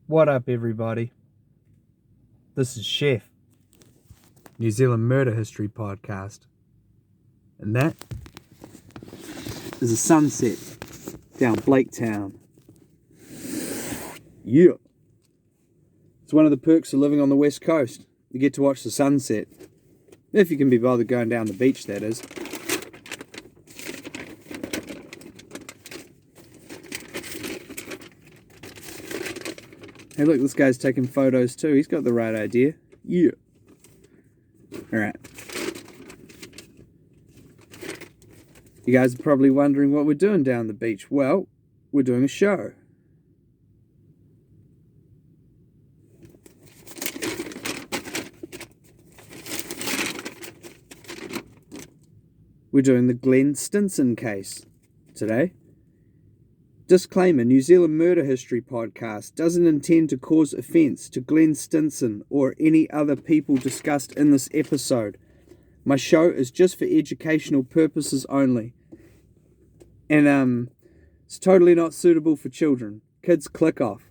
What up, everybody? This is Chef, New Zealand Murder History Podcast. And that is a sunset down Blaketown. Yeah. It's one of the perks of living on the West Coast. You get to watch the sunset. If you can be bothered going down the beach, that is. Hey, look, this guy's taking photos too. He's got the right idea. Yeah. Alright. You guys are probably wondering what we're doing down the beach. Well, we're doing a show. We're doing the Glen Stinson case today. Disclaimer, New Zealand Murder History Podcast doesn't intend to cause offence to Glen Stinson or any other people discussed in this episode. My show is just for educational purposes only. And it's totally not suitable for children. Kids, click off.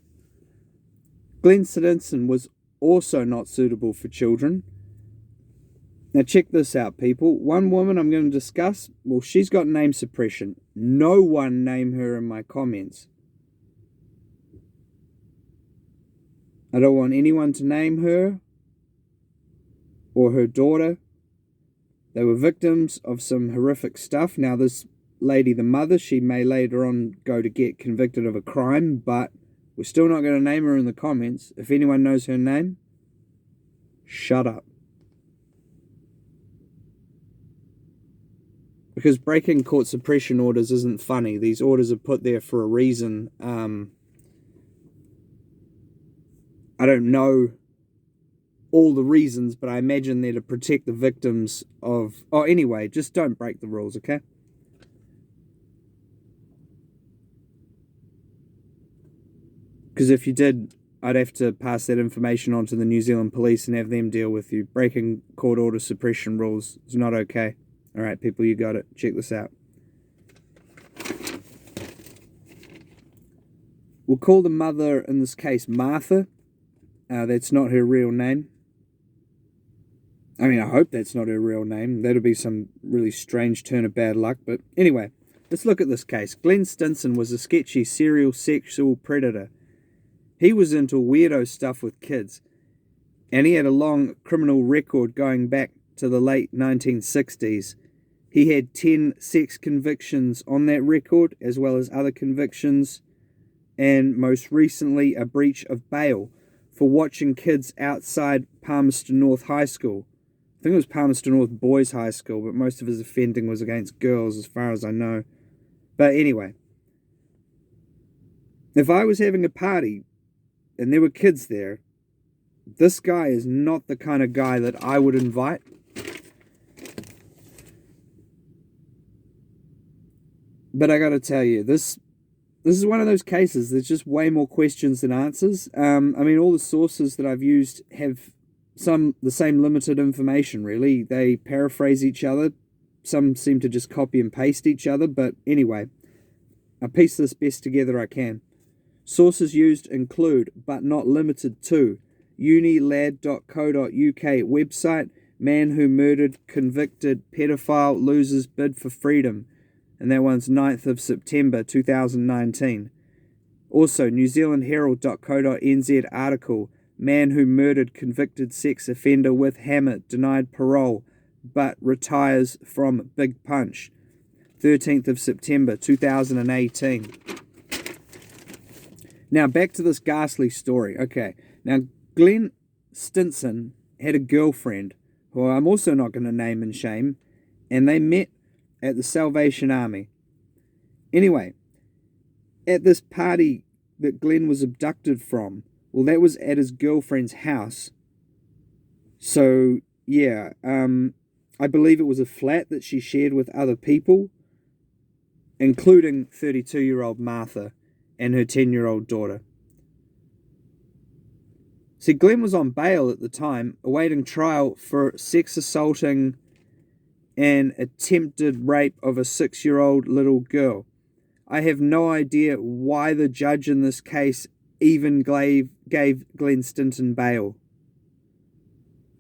Glen Stinson was also not suitable for children. Now check this out, people. One woman I'm going to discuss, well, she's got name suppression. No one name her in my comments. I don't want anyone to name her or her daughter. They were victims of some horrific stuff. Now this lady, the mother, she may later on go to get convicted of a crime, but we're still not going to name her in the comments. If anyone knows her name, shut up. Because breaking court suppression orders isn't funny. These orders are put there for a reason. I don't know all the reasons, but I imagine they're to protect the victims of... Oh, anyway, just don't break the rules, okay? Because if you did, I'd have to pass that information on to the New Zealand police and have them deal with you. Breaking court order suppression rules is not okay. Alright, people, you got it. Check this out. We'll call the mother, in this case, Martha. That's not her real name. I mean, I hope that's not her real name. That'll be some really strange turn of bad luck. But anyway, let's look at this case. Glen Stinson was a sketchy serial sexual predator. He was into weirdo stuff with kids. And he had a long criminal record going back to the late 1960s. He had 10 sex convictions on that record, as well as other convictions, and most recently a breach of bail for watching kids outside Palmerston North High School. I think it was Palmerston North Boys High School, but most of his offending was against girls, as far as I know. But anyway, if I was having a party and there were kids there, this guy is not the kind of guy that I would invite. But I gotta tell you, this is one of those cases. There's just way more questions than answers. I mean, all the sources that I've used have the same limited information, really. They paraphrase each other. Some seem to just copy and paste each other. But anyway, I piece this best together I can. Sources used include, but not limited to, unilad.co.uk website, man who murdered convicted pedophile loses bid for freedom. And that one's 9th of September 2019. Also, newzealandherald.co.nz article, man who murdered convicted sex offender with hammer denied parole, but retires from Big Punch. 13th of September 2018. Now, back to this ghastly story. Okay, now Glen Stinson had a girlfriend, who I'm also not going to name and shame, and they met at the Salvation Army. Anyway, at this party that Glen was abducted from, well, that was at his girlfriend's house. So, yeah, I believe it was a flat that she shared with other people, including 32-year-old Martha and her 10-year-old daughter. See, Glen was on bail at the time, awaiting trial for sex assaulting and attempted rape of a 6-year-old little girl. I have no idea why the judge in this case even gave Glen Stinson bail.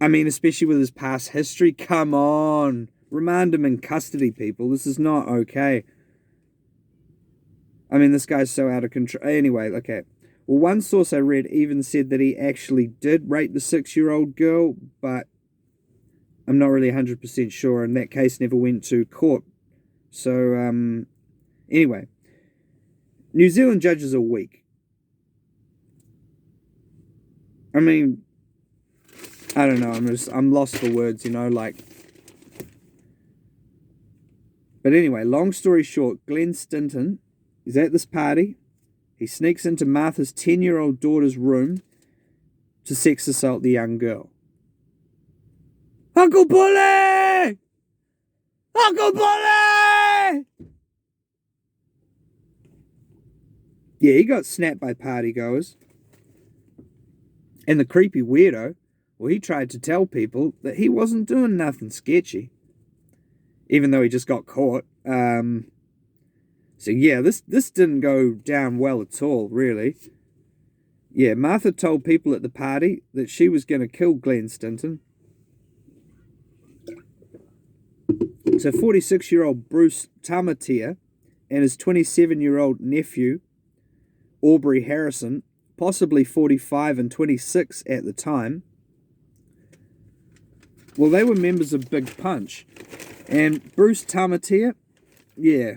I mean, especially with his past history. Come on. Remand him in custody, people. This is not okay. I mean, this guy's so out of control. Anyway, okay. Well, one source I read even said that he actually did rape the 6-year-old girl, but I'm not really 100% sure, and that case never went to court. So, anyway. New Zealand judges are weak. I mean, I don't know, I'm lost for words, like. But anyway, long story short, Glen Stinson is at this party. He sneaks into Martha's 10-year-old daughter's room to sex assault the young girl. Uncle Bully! Uncle Bully! Yeah, he got snapped by partygoers. And the creepy weirdo, well, he tried to tell people that he wasn't doing nothing sketchy. Even though he just got caught. So yeah, this didn't go down well at all, really. Yeah, Martha told people at the party that she was going to kill Glen Stinson. So 46-year-old Bruce Tamatea and his 27-year-old nephew, Aubrey Harrison, possibly 45 and 26 at the time, well, they were members of Big Punch. And Bruce Tamatea, yeah,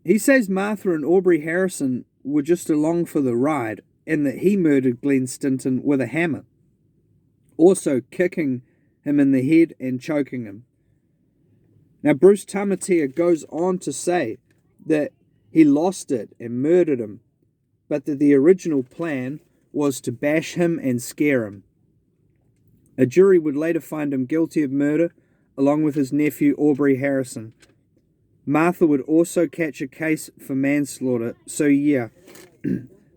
he says Martha and Aubrey Harrison were just along for the ride and that he murdered Glen Stinson with a hammer, also kicking him in the head and choking him. Now, Bruce Tamatea goes on to say that he lost it and murdered him, but that the original plan was to bash him and scare him. A jury would later find him guilty of murder, along with his nephew Aubrey Harrison. Martha would also catch a case for manslaughter, so yeah.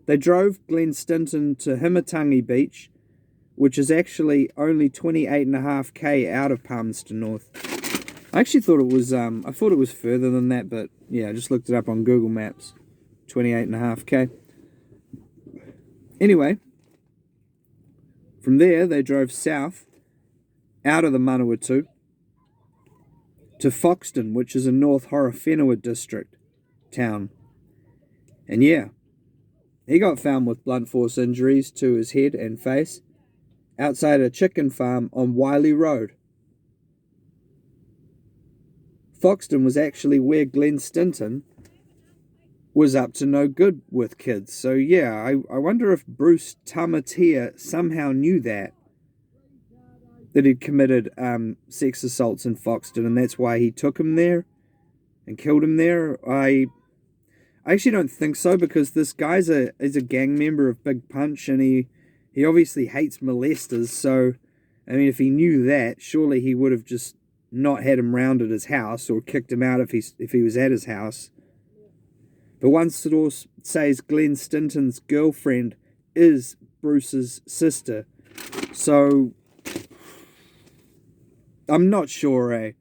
They drove Glen Stinson to Himatangi Beach, which is actually only 28.5 km out of Palmerston North. I actually thought it was further than that, but yeah, I just looked it up on Google Maps. 28.5 km. Anyway, from there they drove south, out of the Manawatu, to Foxton, which is a North Horowhenua district town. And yeah, he got found with blunt force injuries to his head and face outside a chicken farm on Wiley Road. Foxton was actually where Glen Stinson was up to no good with kids. So yeah, I wonder if Bruce Tamatea somehow knew that he'd committed sex assaults in Foxton, and that's why he took him there and killed him there. I actually don't think so, because this guy's is a gang member of Big Punch, and he obviously hates molesters. So, I mean, if he knew that, surely he would have just not had him round at his house or kicked him out if he was at his house. But one source says Glen Stinson's girlfriend is Bruce's sister. So, I'm not sure, eh?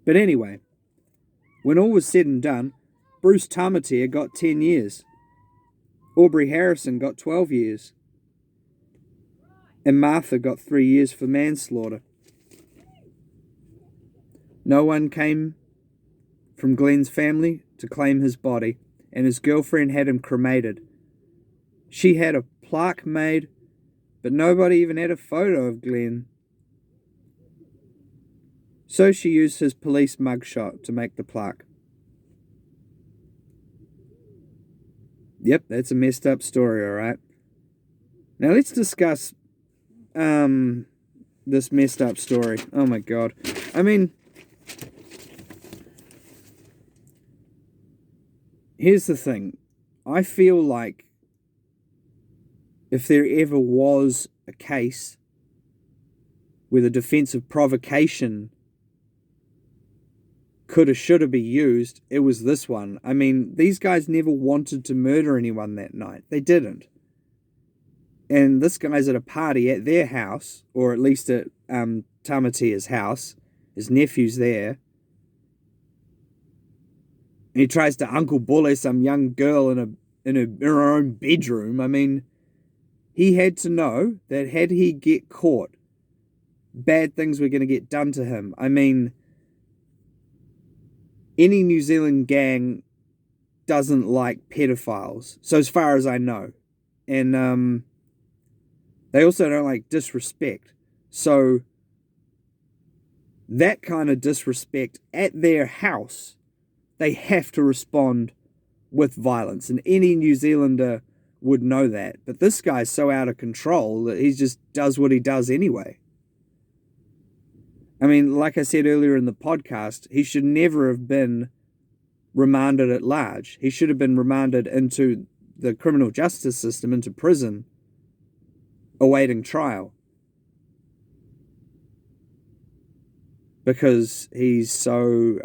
But anyway, when all was said and done, Bruce Tamatea got 10 years. Aubrey Harrison got 12 years. And Martha got 3 years for manslaughter. No one came from Glen's family to claim his body, and his girlfriend had him cremated. She had a plaque made, but nobody even had a photo of Glen. So she used his police mugshot to make the plaque. Yep, that's a messed up story, alright? Now let's discuss this messed up story. Oh my god. I mean, here's the thing. I feel like if there ever was a case where the defense of provocation coulda, shoulda be used, it was this one. I mean, these guys never wanted to murder anyone that night. They didn't. And this guy's at a party at their house, or at least at Tamatea's house. His nephew's there. And he tries to uncle bully some young girl in her own bedroom. I mean, he had to know that had he get caught, bad things were going to get done to him. I mean, any New Zealand gang doesn't like pedophiles, so as far as I know. And they also don't like disrespect. So that kind of disrespect at their house, they have to respond with violence. And any New Zealander would know that. But this guy's so out of control that he just does what he does anyway. I mean, like I said earlier in the podcast, he should never have been remanded at large. He should have been remanded into the criminal justice system, into prison, awaiting trial. Because he's so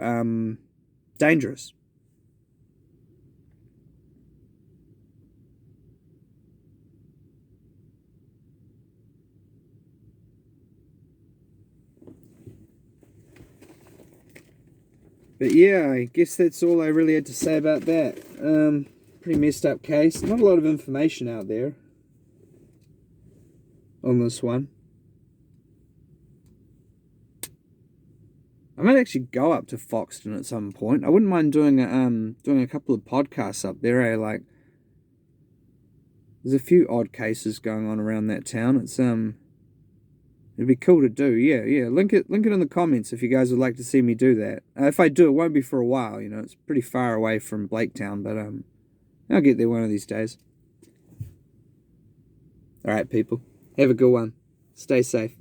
dangerous. But yeah, I guess that's all I really had to say about that. Pretty messed up case. Not a lot of information out there on this one. I might actually go up to Foxton at some point. I wouldn't mind doing a couple of podcasts up there. Like, there's a few odd cases going on around that town. It'd be cool to do. Yeah. Link it in the comments if you guys would like to see me do that. If I do, it won't be for a while. You know, it's pretty far away from Blaketown, but I'll get there one of these days. All right, people. Have a good one. Stay safe.